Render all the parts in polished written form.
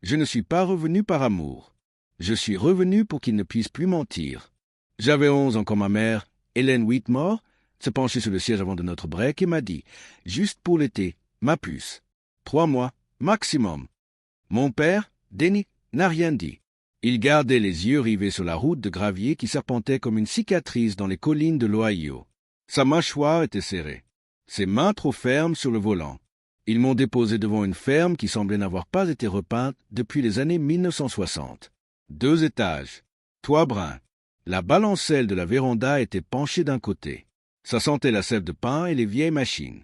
Je ne suis pas revenu par amour. Je suis revenu pour qu'il ne puisse plus mentir. J'avais 11 ans quand ma mère, Hélène Whitmore, se penchait sur le siège avant de notre break et m'a dit, juste pour l'été, ma puce, 3 mois, maximum. Mon père, Denny, n'a rien dit. Il gardait les yeux rivés sur la route de gravier qui serpentait comme une cicatrice dans les collines de l'Ohio. Sa mâchoire était serrée, ses mains trop fermes sur le volant. Ils m'ont déposé devant une ferme qui semblait n'avoir pas été repeinte depuis les années 1960. 2 étages, toit brun. La balancelle de la véranda était penchée d'un côté. Ça sentait la sève de pain et les vieilles machines.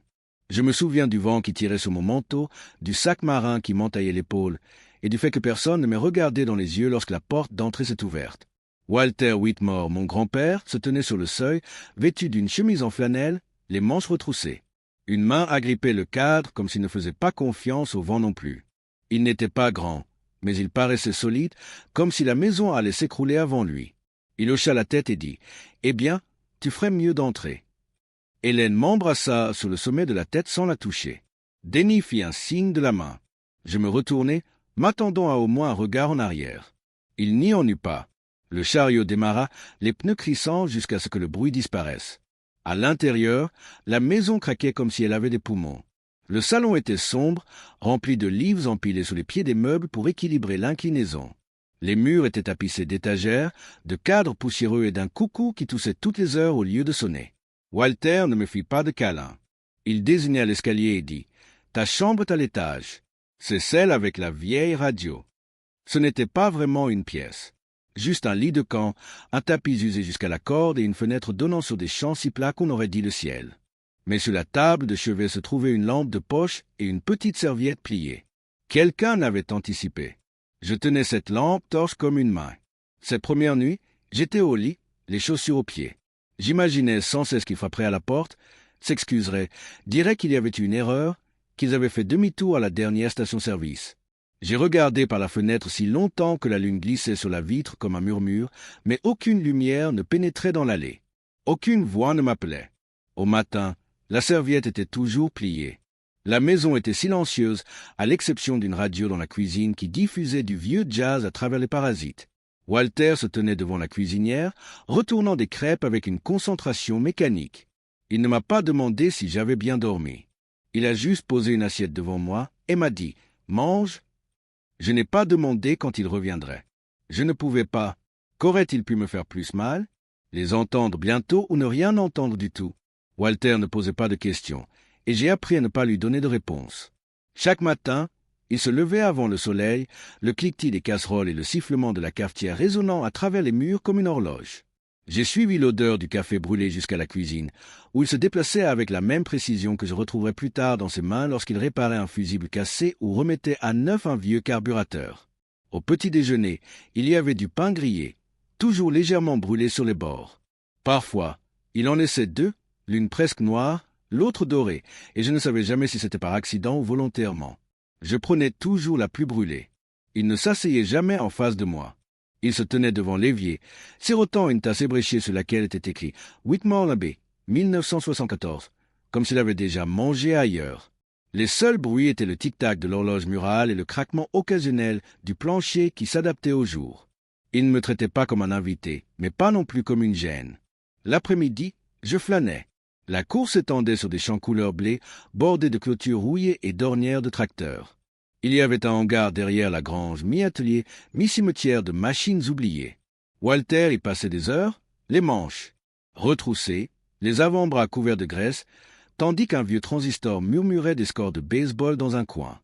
Je me souviens du vent qui tirait sur mon manteau, du sac marin qui m'entaillait l'épaule, et du fait que personne ne m'ait regardé dans les yeux lorsque la porte d'entrée s'est ouverte. Walter Whitmore, mon grand-père, se tenait sur le seuil, vêtu d'une chemise en flanelle, les manches retroussées. Une main agrippait le cadre comme s'il ne faisait pas confiance au vent non plus. Il n'était pas grand, mais il paraissait solide, comme si la maison allait s'écrouler avant lui. Il hocha la tête et dit « Eh bien, tu ferais mieux d'entrer. » Hélène m'embrassa sur le sommet de la tête sans la toucher. Denny fit un signe de la main. Je me retournai, m'attendant à au moins un regard en arrière. Il n'y en eut pas. Le chariot démarra, les pneus crissant jusqu'à ce que le bruit disparaisse. À l'intérieur, la maison craquait comme si elle avait des poumons. Le salon était sombre, rempli de livres empilés sous les pieds des meubles pour équilibrer l'inclinaison. Les murs étaient tapissés d'étagères, de cadres poussiéreux et d'un coucou qui toussait toutes les heures au lieu de sonner. Walter ne me fit pas de câlin. Il désigna l'escalier et dit « Ta chambre est à l'étage. C'est celle avec la vieille radio. » Ce n'était pas vraiment une pièce. Juste un lit de camp, un tapis usé jusqu'à la corde et une fenêtre donnant sur des champs si plats qu'on aurait dit le ciel. Mais sur la table de chevet se trouvait une lampe de poche et une petite serviette pliée. Quelqu'un l'avait anticipé. Je tenais cette lampe torche comme une main. Cette première nuit, j'étais au lit, les chaussures aux pieds. J'imaginais sans cesse qu'ils frapperaient à la porte, s'excuseraient, diraient qu'il y avait eu une erreur, qu'ils avaient fait demi-tour à la dernière station-service. J'ai regardé par la fenêtre si longtemps que la lune glissait sur la vitre comme un murmure, mais aucune lumière ne pénétrait dans l'allée. Aucune voix ne m'appelait. Au matin, la serviette était toujours pliée. La maison était silencieuse, à l'exception d'une radio dans la cuisine qui diffusait du vieux jazz à travers les parasites. Walter se tenait devant la cuisinière, retournant des crêpes avec une concentration mécanique. Il ne m'a pas demandé si j'avais bien dormi. Il a juste posé une assiette devant moi et m'a dit « Mange ». Je n'ai pas demandé quand il reviendrait. Je ne pouvais pas. Qu'aurait-il pu me faire plus mal? Les entendre bientôt ou ne rien entendre du tout? Walter ne posait pas de questions, et j'ai appris à ne pas lui donner de réponse. Chaque matin, il se levait avant le soleil, le cliquetis des casseroles et le sifflement de la cafetière résonnant à travers les murs comme une horloge. J'ai suivi l'odeur du café brûlé jusqu'à la cuisine, où il se déplaçait avec la même précision que je retrouverai plus tard dans ses mains lorsqu'il réparait un fusible cassé ou remettait à neuf un vieux carburateur. Au petit déjeuner, il y avait du pain grillé, toujours légèrement brûlé sur les bords. Parfois, il en laissait 2, l'une presque noire, l'autre dorée, et je ne savais jamais si c'était par accident ou volontairement. Je prenais toujours la plus brûlée. Il ne s'asseyait jamais en face de moi. Il se tenait devant l'évier, sirotant une tasse ébréchée sur laquelle était écrit « Whitmore l'abbé, 1974 », comme s'il avait déjà mangé ailleurs. Les seuls bruits étaient le tic-tac de l'horloge murale et le craquement occasionnel du plancher qui s'adaptait au jour. Il ne me traitait pas comme un invité, mais pas non plus comme une gêne. L'après-midi, je flânais. La cour s'étendait sur des champs couleur blé, bordés de clôtures rouillées et d'ornières de tracteurs. Il y avait un hangar derrière la grange, mi-atelier, mi-cimetière de machines oubliées. Walter y passait des heures, les manches retroussées, les avant-bras couverts de graisse, tandis qu'un vieux transistor murmurait des scores de baseball dans un coin.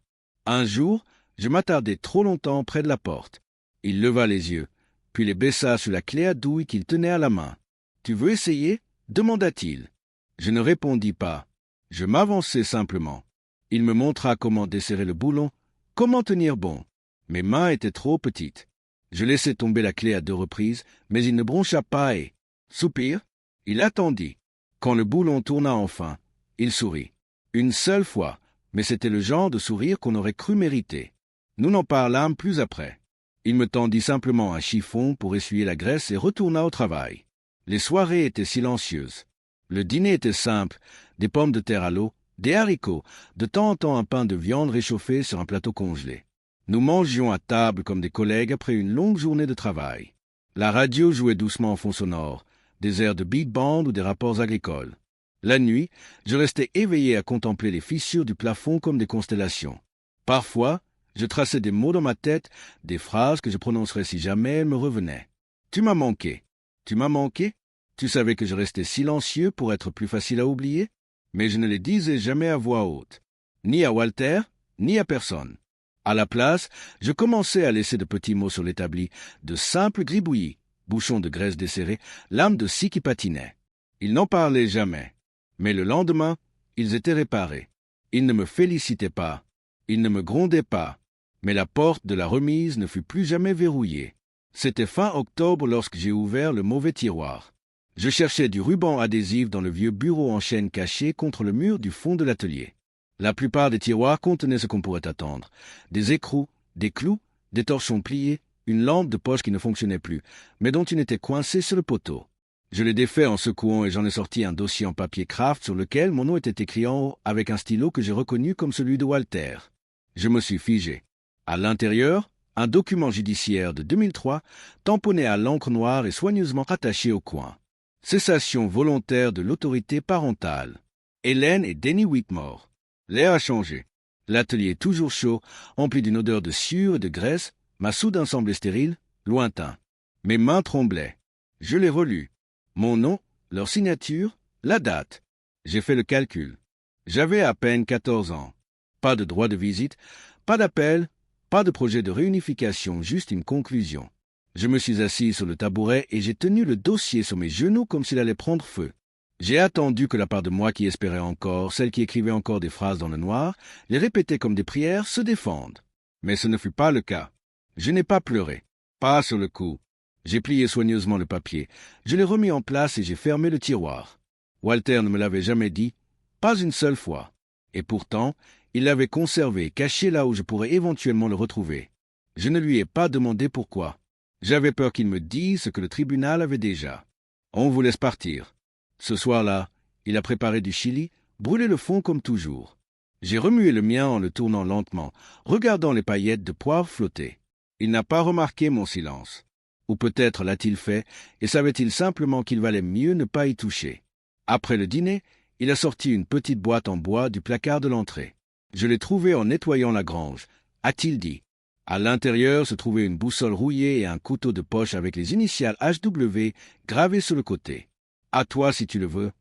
Un jour, je m'attardai trop longtemps près de la porte. Il leva les yeux, puis les baissa sur la clé à douille qu'il tenait à la main. « Tu veux essayer » demanda-t-il. Je ne répondis pas. Je m'avançai simplement. Il me montra comment desserrer le boulon, comment tenir bon. Mes mains étaient trop petites. Je laissai tomber la clé à 2 reprises, mais il ne broncha pas et, soupir, il attendit. Quand le boulon tourna enfin, il sourit. Une seule fois, mais c'était le genre de sourire qu'on aurait cru mériter. Nous n'en parlâmes plus après. Il me tendit simplement un chiffon pour essuyer la graisse et retourna au travail. Les soirées étaient silencieuses. Le dîner était simple, des pommes de terre à l'eau, des haricots, de temps en temps un pain de viande réchauffé sur un plateau congelé. Nous mangions à table comme des collègues après une longue journée de travail. La radio jouait doucement en fond sonore, des airs de beat band ou des rapports agricoles. La nuit, je restais éveillé à contempler les fissures du plafond comme des constellations. Parfois, je traçais des mots dans ma tête, des phrases que je prononcerais si jamais elles me revenaient. « Tu m'as manqué. Tu m'as manqué. Tu savais que je restais silencieux pour être plus facile à oublier ?» Mais je ne les disais jamais à voix haute, ni à Walter, ni à personne. À la place, je commençais à laisser de petits mots sur l'établi, de simples gribouillis, bouchons de graisse desserrés, lames de scie qui patinaient. Ils n'en parlaient jamais. Mais le lendemain, ils étaient réparés. Ils ne me félicitaient pas. Ils ne me grondaient pas. Mais la porte de la remise ne fut plus jamais verrouillée. C'était fin octobre lorsque j'ai ouvert le mauvais tiroir. Je cherchais du ruban adhésif dans le vieux bureau en chêne caché contre le mur du fond de l'atelier. La plupart des tiroirs contenaient ce qu'on pourrait attendre. Des écrous, des clous, des torchons pliés, une lampe de poche qui ne fonctionnait plus, mais dont une était coincée sur le poteau. Je l'ai défait en secouant et j'en ai sorti un dossier en papier craft sur lequel mon nom était écrit en haut avec un stylo que j'ai reconnu comme celui de Walter. Je me suis figé. À l'intérieur, un document judiciaire de 2003, tamponné à l'encre noire et soigneusement rattaché au coin. Cessation volontaire de l'autorité parentale. Hélène et Denny Whitmore. L'air a changé. L'atelier toujours chaud, empli d'une odeur de sueur et de graisse, m'a soudain semblé stérile, lointain. Mes mains tremblaient. Je l'ai relu. Mon nom, leur signature, la date. J'ai fait le calcul. J'avais à peine 14 ans. Pas de droit de visite, pas d'appel, pas de projet de réunification, juste une conclusion. Je me suis assis sur le tabouret et j'ai tenu le dossier sur mes genoux comme s'il allait prendre feu. J'ai attendu que la part de moi qui espérait encore, celle qui écrivait encore des phrases dans le noir, les répétait comme des prières, se défende. Mais ce ne fut pas le cas. Je n'ai pas pleuré. Pas sur le coup. J'ai plié soigneusement le papier. Je l'ai remis en place et j'ai fermé le tiroir. Walter ne me l'avait jamais dit, pas une seule fois. Et pourtant, il l'avait conservé, caché là où je pourrais éventuellement le retrouver. Je ne lui ai pas demandé pourquoi. J'avais peur qu'il me dise ce que le tribunal avait déjà. On vous laisse partir. Ce soir-là, il a préparé du chili, brûlé le fond comme toujours. J'ai remué le mien en le tournant lentement, regardant les paillettes de poivre flotter. Il n'a pas remarqué mon silence. Ou peut-être l'a-t-il fait, et savait-il simplement qu'il valait mieux ne pas y toucher. Après le dîner, il a sorti une petite boîte en bois du placard de l'entrée. Je l'ai trouvée en nettoyant la grange, a-t-il dit. À l'intérieur se trouvait une boussole rouillée et un couteau de poche avec les initiales HW gravées sur le côté. À toi si tu le veux.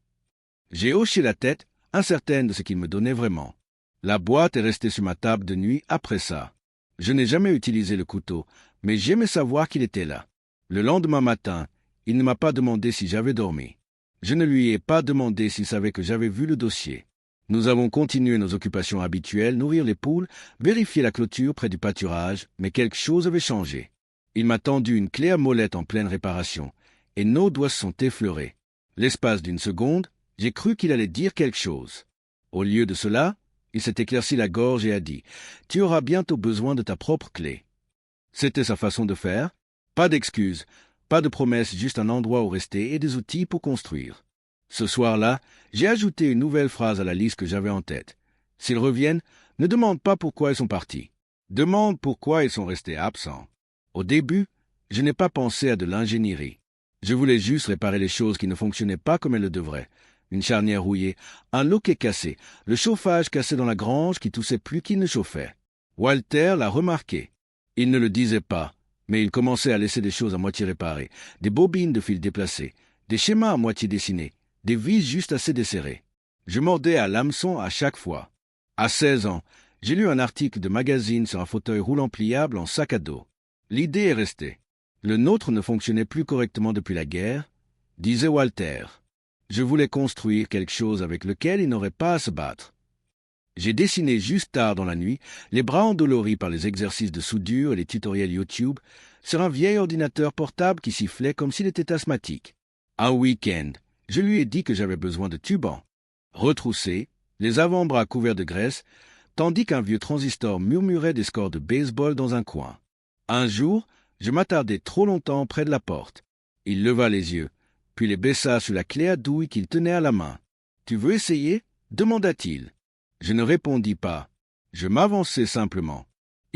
J'ai hoché la tête, incertaine de ce qu'il me donnait vraiment. La boîte est restée sur ma table de nuit après ça. Je n'ai jamais utilisé le couteau, mais j'aimais savoir qu'il était là. Le lendemain matin, il ne m'a pas demandé si j'avais dormi. Je ne lui ai pas demandé s'il savait que j'avais vu le dossier. Nous avons continué nos occupations habituelles, nourrir les poules, vérifier la clôture près du pâturage, mais quelque chose avait changé. Il m'a tendu une clé à molette en pleine réparation, et nos doigts se sont effleurés. L'espace d'une seconde, j'ai cru qu'il allait dire quelque chose. Au lieu de cela, il s'est éclairci la gorge et a dit « Tu auras bientôt besoin de ta propre clé ». C'était sa façon de faire. Pas d'excuses, pas de promesses, juste un endroit où rester et des outils pour construire. Ce soir-là, j'ai ajouté une nouvelle phrase à la liste que j'avais en tête. S'ils reviennent, ne demande pas pourquoi ils sont partis. Demande pourquoi ils sont restés absents. Au début, je n'ai pas pensé à de l'ingénierie. Je voulais juste réparer les choses qui ne fonctionnaient pas comme elles le devraient. Une charnière rouillée, un loquet cassé, le chauffage cassé dans la grange qui toussait plus qu'il ne chauffait. Walter l'a remarqué. Il ne le disait pas, mais il commençait à laisser des choses à moitié réparées, des bobines de fil déplacées, des schémas à moitié dessinés, des vis juste assez desserrées. Je mordais à l'hameçon à chaque fois. À 16 ans, j'ai lu un article de magazine sur un fauteuil roulant pliable en sac à dos. L'idée est restée. Le nôtre ne fonctionnait plus correctement depuis la guerre, disait Walter. Je voulais construire quelque chose avec lequel il n'aurait pas à se battre. J'ai dessiné juste tard dans la nuit, les bras endoloris par les exercices de soudure et les tutoriels YouTube, sur un vieil ordinateur portable qui sifflait comme s'il était asthmatique. Un week-end, je lui ai dit que j'avais besoin de tubans. Retroussés, les avant-bras couverts de graisse, tandis qu'un vieux transistor murmurait des scores de baseball dans un coin. Un jour, je m'attardai trop longtemps près de la porte. Il leva les yeux, puis les baissa sur la clé à douille qu'il tenait à la main. « Tu veux essayer » demanda-t-il. Je ne répondis pas. Je m'avançai simplement.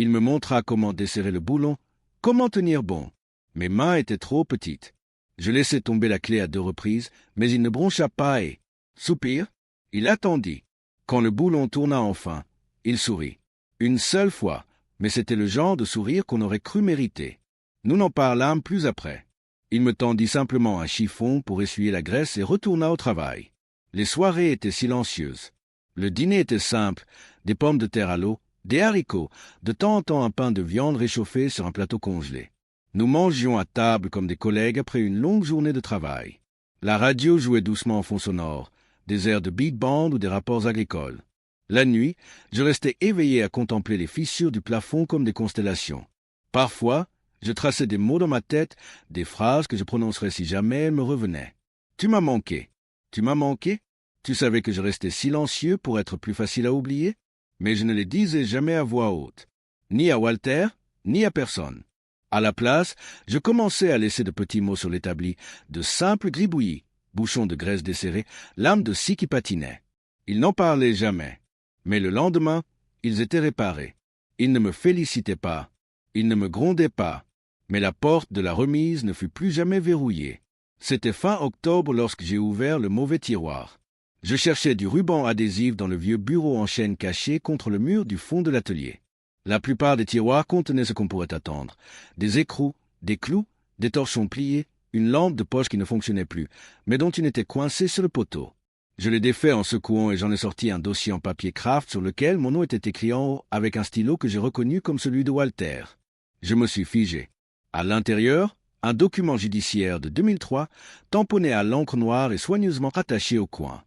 Il me montra comment desserrer le boulon, comment tenir bon. Mes mains étaient trop petites. Je laissai tomber la clé à 2 reprises, mais il ne broncha pas et, soupir, il attendit. Quand le boulon tourna enfin, il sourit. Une seule fois, mais c'était le genre de sourire qu'on aurait cru mériter. Nous n'en parlâmes plus après. Il me tendit simplement un chiffon pour essuyer la graisse et retourna au travail. Les soirées étaient silencieuses. Le dîner était simple, des pommes de terre à l'eau, des haricots, de temps en temps un pain de viande réchauffé sur un plateau congelé. Nous mangions à table comme des collègues après une longue journée de travail. La radio jouait doucement en fond sonore, des airs de beat band ou des rapports agricoles. La nuit, je restais éveillé à contempler les fissures du plafond comme des constellations. Parfois, je traçais des mots dans ma tête, des phrases que je prononcerais si jamais elles me revenaient. « Tu m'as manqué. Tu m'as manqué. Tu savais que je restais silencieux pour être plus facile à oublier ?» Mais je ne les disais jamais à voix haute, ni à Walter, ni à personne. À la place, je commençais à laisser de petits mots sur l'établi, de simples gribouillis, bouchons de graisse desserrés, lames de scie qui patinaient. Ils n'en parlaient jamais. Mais le lendemain, ils étaient réparés. Ils ne me félicitaient pas. Ils ne me grondaient pas. Mais la porte de la remise ne fut plus jamais verrouillée. C'était fin octobre lorsque j'ai ouvert le mauvais tiroir. Je cherchais du ruban adhésif dans le vieux bureau en chêne caché contre le mur du fond de l'atelier. La plupart des tiroirs contenaient ce qu'on pourrait attendre. Des écrous, des clous, des torchons pliés, une lampe de poche qui ne fonctionnait plus, mais dont une était coincée sur le poteau. Je l'ai défait en secouant et j'en ai sorti un dossier en papier craft sur lequel mon nom était écrit en haut avec un stylo que j'ai reconnu comme celui de Walter. Je me suis figé. À l'intérieur, un document judiciaire de 2003, tamponné à l'encre noire et soigneusement rattaché au coin.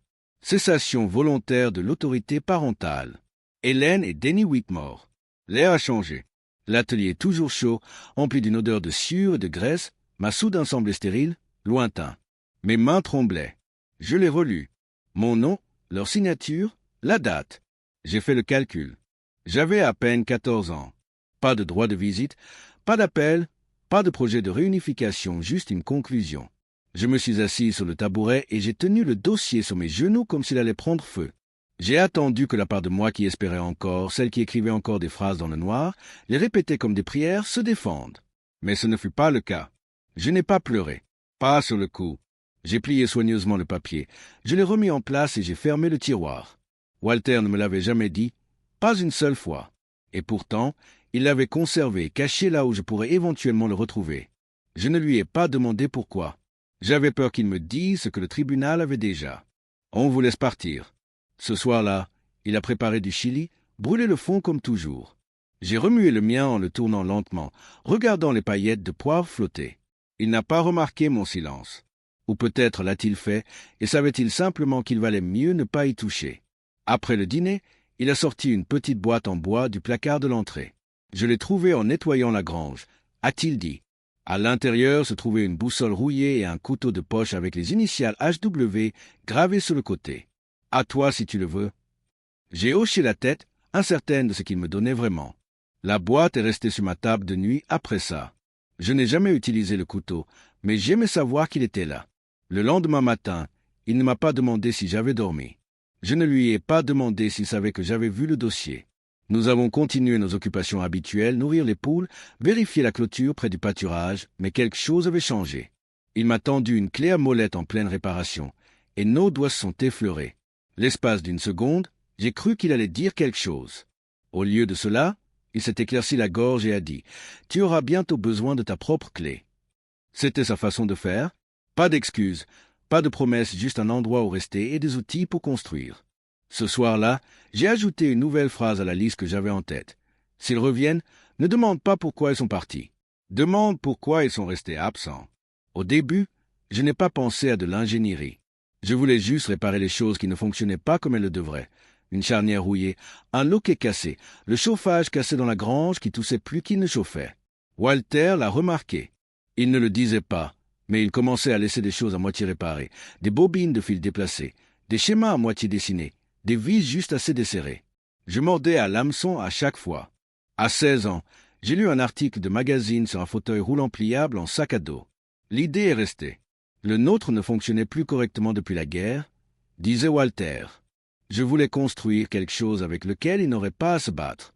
Cessation volontaire de l'autorité parentale. Hélène et Denny Whitmore. L'air a changé. L'atelier toujours chaud, empli d'une odeur de sueur et de graisse, m'a soudain semblé stérile, lointain. Mes mains tremblaient. Je l'ai relu. Mon nom, leur signature, la date. J'ai fait le calcul. J'avais à peine 14 ans. Pas de droit de visite, pas d'appel, pas de projet de réunification, juste une conclusion. Je me suis assis sur le tabouret et j'ai tenu le dossier sur mes genoux comme s'il allait prendre feu. J'ai attendu que la part de moi qui espérait encore, celle qui écrivait encore des phrases dans le noir, les répétait comme des prières, se défende. Mais ce ne fut pas le cas. Je n'ai pas pleuré. Pas sur le coup. J'ai plié soigneusement le papier. Je l'ai remis en place et j'ai fermé le tiroir. Walter ne me l'avait jamais dit, pas une seule fois. Et pourtant, il l'avait conservé, caché là où je pourrais éventuellement le retrouver. Je ne lui ai pas demandé pourquoi. J'avais peur qu'il me dise ce que le tribunal avait déjà. On vous laisse partir. Ce soir-là, il a préparé du chili, brûlé le fond comme toujours. J'ai remué le mien en le tournant lentement, regardant les paillettes de poivre flotter. Il n'a pas remarqué mon silence. Ou peut-être l'a-t-il fait, et savait-il simplement qu'il valait mieux ne pas y toucher. Après le dîner, il a sorti une petite boîte en bois du placard de l'entrée. Je l'ai trouvée en nettoyant la grange, a-t-il dit. À l'intérieur se trouvait une boussole rouillée et un couteau de poche avec les initiales HW gravées sur le côté. À toi si tu le veux. J'ai hoché la tête, incertaine de ce qu'il me donnait vraiment. La boîte est restée sur ma table de nuit après ça. Je n'ai jamais utilisé le couteau, mais j'aimais savoir qu'il était là. Le lendemain matin, il ne m'a pas demandé si j'avais dormi. Je ne lui ai pas demandé s'il savait que j'avais vu le dossier. Nous avons continué nos occupations habituelles, nourrir les poules, vérifier la clôture près du pâturage, mais quelque chose avait changé. Il m'a tendu une clé à molette en pleine réparation, et nos doigts se sont effleurés. L'espace d'une seconde, j'ai cru qu'il allait dire quelque chose. Au lieu de cela, il s'est éclairci la gorge et a dit « Tu auras bientôt besoin de ta propre clé ». C'était sa façon de faire. Pas d'excuses, pas de promesses, juste un endroit où rester et des outils pour construire. Ce soir-là, j'ai ajouté une nouvelle phrase à la liste que j'avais en tête. S'ils reviennent, ne demande pas pourquoi ils sont partis. Demande pourquoi ils sont restés absents. Au début, je n'ai pas pensé à de l'ingénierie. Je voulais juste réparer les choses qui ne fonctionnaient pas comme elles le devraient. Une charnière rouillée, un loquet cassé, le chauffage cassé dans la grange qui toussait plus qu'il ne chauffait. Walter l'a remarqué. Il ne le disait pas, mais il commençait à laisser des choses à moitié réparées, des bobines de fil déplacées, des schémas à moitié dessinés, des vis juste assez desserrées. Je mordais à l'hameçon à chaque fois. À 16 ans, j'ai lu un article de magazine sur un fauteuil roulant pliable en sac à dos. L'idée est restée. Le nôtre ne fonctionnait plus correctement depuis la guerre, disait Walter. Je voulais construire quelque chose avec lequel il n'aurait pas à se battre.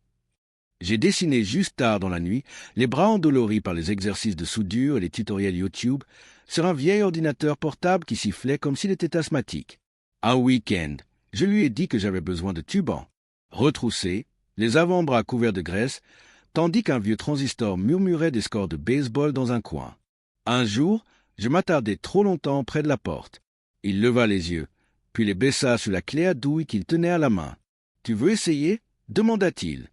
J'ai dessiné juste tard dans la nuit, les bras endoloris par les exercices de soudure et les tutoriels YouTube, sur un vieil ordinateur portable qui sifflait comme s'il était asthmatique. Un week-end, je lui ai dit que j'avais besoin de tubans, retroussés, les avant-bras couverts de graisse, tandis qu'un vieux transistor murmurait des scores de baseball dans un coin. Un jour, je m'attardai trop longtemps près de la porte. Il leva les yeux, puis les baissa sur la clé à douille qu'il tenait à la main. « Tu veux essayer » demanda-t-il.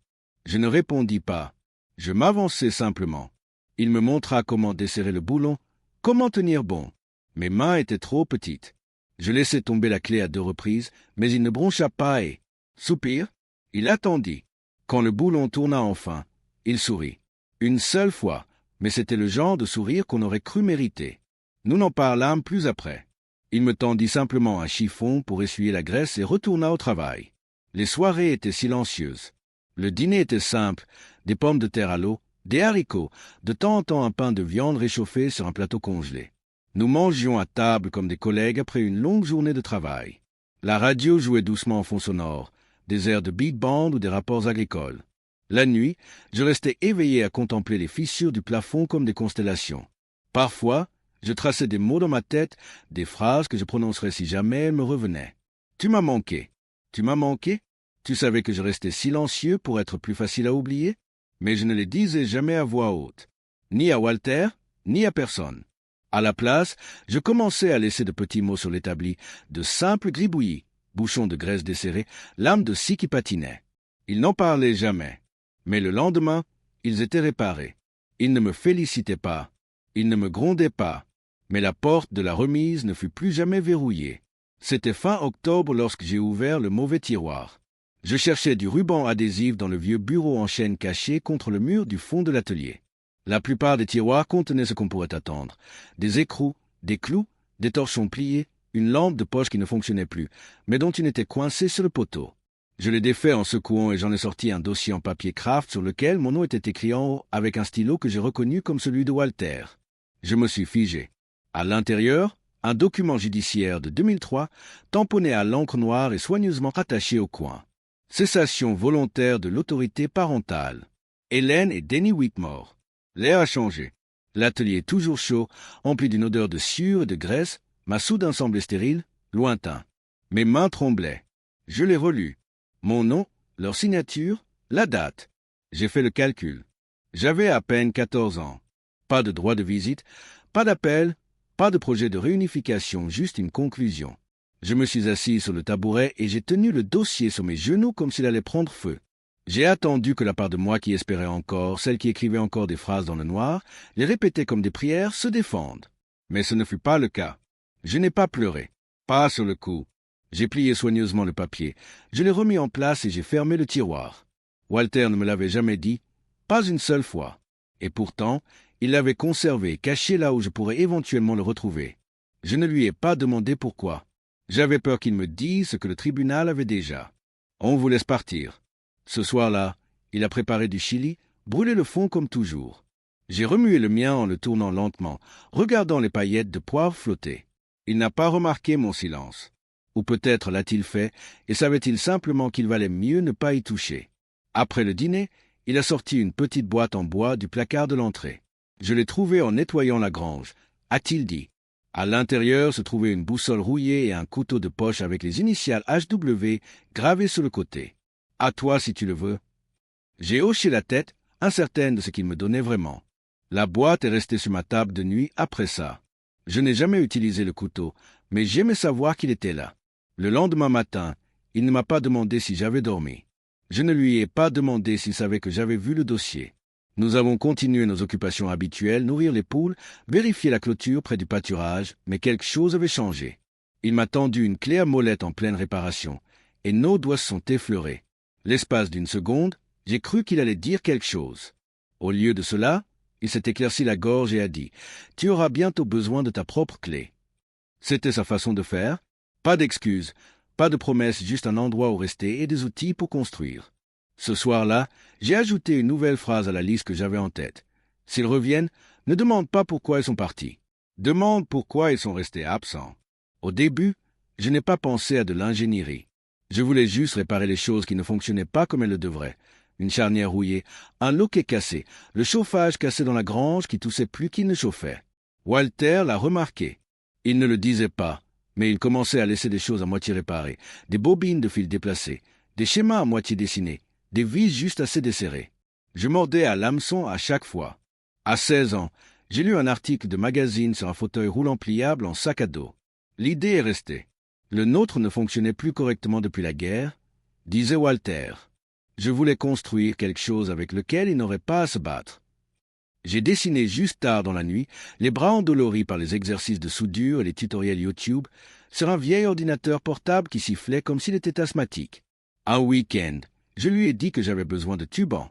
Je ne répondis pas. Je m'avançai simplement. Il me montra comment desserrer le boulon, comment tenir bon. Mes mains étaient trop petites. Je laissai tomber la clé à 2 reprises, mais il ne broncha pas et, soupir, il attendit. Quand le boulon tourna enfin, il sourit. Une seule fois, mais c'était le genre de sourire qu'on aurait cru mériter. Nous n'en parlâmes plus après. Il me tendit simplement un chiffon pour essuyer la graisse et retourna au travail. Les soirées étaient silencieuses. Le dîner était simple, des pommes de terre à l'eau, des haricots, de temps en temps un pain de viande réchauffé sur un plateau congelé. Nous mangions à table comme des collègues après une longue journée de travail. La radio jouait doucement en fond sonore, des airs de beat band ou des rapports agricoles. La nuit, je restais éveillé à contempler les fissures du plafond comme des constellations. Parfois, je traçais des mots dans ma tête, des phrases que je prononcerais si jamais elles me revenaient. « Tu m'as manqué. Tu m'as manqué ?» Tu savais que je restais silencieux pour être plus facile à oublier, mais je ne les disais jamais à voix haute, ni à Walter, ni à personne. À la place, je commençais à laisser de petits mots sur l'établi, de simples gribouillis, bouchons de graisse desserrés, lames de scie qui patinaient. Ils n'en parlaient jamais, mais le lendemain, ils étaient réparés. Ils ne me félicitaient pas, ils ne me grondaient pas, mais la porte de la remise ne fut plus jamais verrouillée. C'était fin octobre lorsque j'ai ouvert le mauvais tiroir. Je cherchais du ruban adhésif dans le vieux bureau en chêne caché contre le mur du fond de l'atelier. La plupart des tiroirs contenaient ce qu'on pourrait attendre. Des écrous, des clous, des torchons pliés, une lampe de poche qui ne fonctionnait plus, mais dont une était coincée sur le poteau. Je l'ai défait en secouant et j'en ai sorti un dossier en papier craft sur lequel mon nom était écrit en haut avec un stylo que j'ai reconnu comme celui de Walter. Je me suis figé. À l'intérieur, un document judiciaire de 2003, tamponné à l'encre noire et soigneusement rattaché au coin. Cessation volontaire de l'autorité parentale. Hélène et Denny Whitmore. L'air a changé. L'atelier toujours chaud, empli d'une odeur de sueur et de graisse, m'a soudain semblé stérile, lointain. Mes mains tremblaient. Je l'ai relu. Mon nom, leur signature, la date. J'ai fait le calcul. J'avais à peine 14 ans. Pas de droit de visite, pas d'appel, pas de projet de réunification, juste une conclusion. Je me suis assis sur le tabouret et j'ai tenu le dossier sur mes genoux comme s'il allait prendre feu. J'ai attendu que la part de moi qui espérait encore, celle qui écrivait encore des phrases dans le noir, les répétait comme des prières, se défende. Mais ce ne fut pas le cas. Je n'ai pas pleuré. Pas sur le coup. J'ai plié soigneusement le papier. Je l'ai remis en place et j'ai fermé le tiroir. Walter ne me l'avait jamais dit, pas une seule fois. Et pourtant, il l'avait conservé, caché là où je pourrais éventuellement le retrouver. Je ne lui ai pas demandé pourquoi. J'avais peur qu'il me dise ce que le tribunal avait déjà. On vous laisse partir. Ce soir-là, il a préparé du chili, brûlé le fond comme toujours. J'ai remué le mien en le tournant lentement, regardant les paillettes de poivre flotter. Il n'a pas remarqué mon silence. Ou peut-être l'a-t-il fait, et savait-il simplement qu'il valait mieux ne pas y toucher. Après le dîner, il a sorti une petite boîte en bois du placard de l'entrée. Je l'ai trouvée en nettoyant la grange, a-t-il dit. À l'intérieur se trouvait une boussole rouillée et un couteau de poche avec les initiales HW gravées sur le côté. À toi si tu le veux. J'ai hoché la tête, incertaine de ce qu'il me donnait vraiment. La boîte est restée sur ma table de nuit après ça. Je n'ai jamais utilisé le couteau, mais j'aimais savoir qu'il était là. Le lendemain matin, il ne m'a pas demandé si j'avais dormi. Je ne lui ai pas demandé s'il savait que j'avais vu le dossier. Nous avons continué nos occupations habituelles, nourrir les poules, vérifier la clôture près du pâturage, mais quelque chose avait changé. Il m'a tendu une clé à molette en pleine réparation, et nos doigts se sont effleurés. L'espace d'une seconde, j'ai cru qu'il allait dire quelque chose. Au lieu de cela, il s'est éclairci la gorge et a dit « Tu auras bientôt besoin de ta propre clé ». C'était sa façon de faire. Pas d'excuses, pas de promesses, juste un endroit où rester et des outils pour construire. Ce soir-là, j'ai ajouté une nouvelle phrase à la liste que j'avais en tête. S'ils reviennent, ne demande pas pourquoi ils sont partis. Demande pourquoi ils sont restés absents. Au début, je n'ai pas pensé à de l'ingénierie. Je voulais juste réparer les choses qui ne fonctionnaient pas comme elles le devraient. une charnière rouillée, un loquet cassé, le chauffage cassé dans la grange qui toussait plus qu'il ne chauffait. Walter l'a remarqué. Il ne le disait pas, mais il commençait à laisser des choses à moitié réparées, des bobines de fil déplacées, des schémas à moitié dessinés, des vis juste assez desserrées. Je mordais à l'hameçon à chaque fois. À 16 ans, j'ai lu un article de magazine sur un fauteuil roulant pliable en sac à dos. L'idée est restée. Le nôtre ne fonctionnait plus correctement depuis la guerre, disait Walter. Je voulais construire quelque chose avec lequel il n'aurait pas à se battre. J'ai dessiné juste tard dans la nuit, les bras endoloris par les exercices de soudure et les tutoriels YouTube, sur un vieil ordinateur portable qui sifflait comme s'il était asthmatique. Un week-end, je lui ai dit que j'avais besoin de tubans.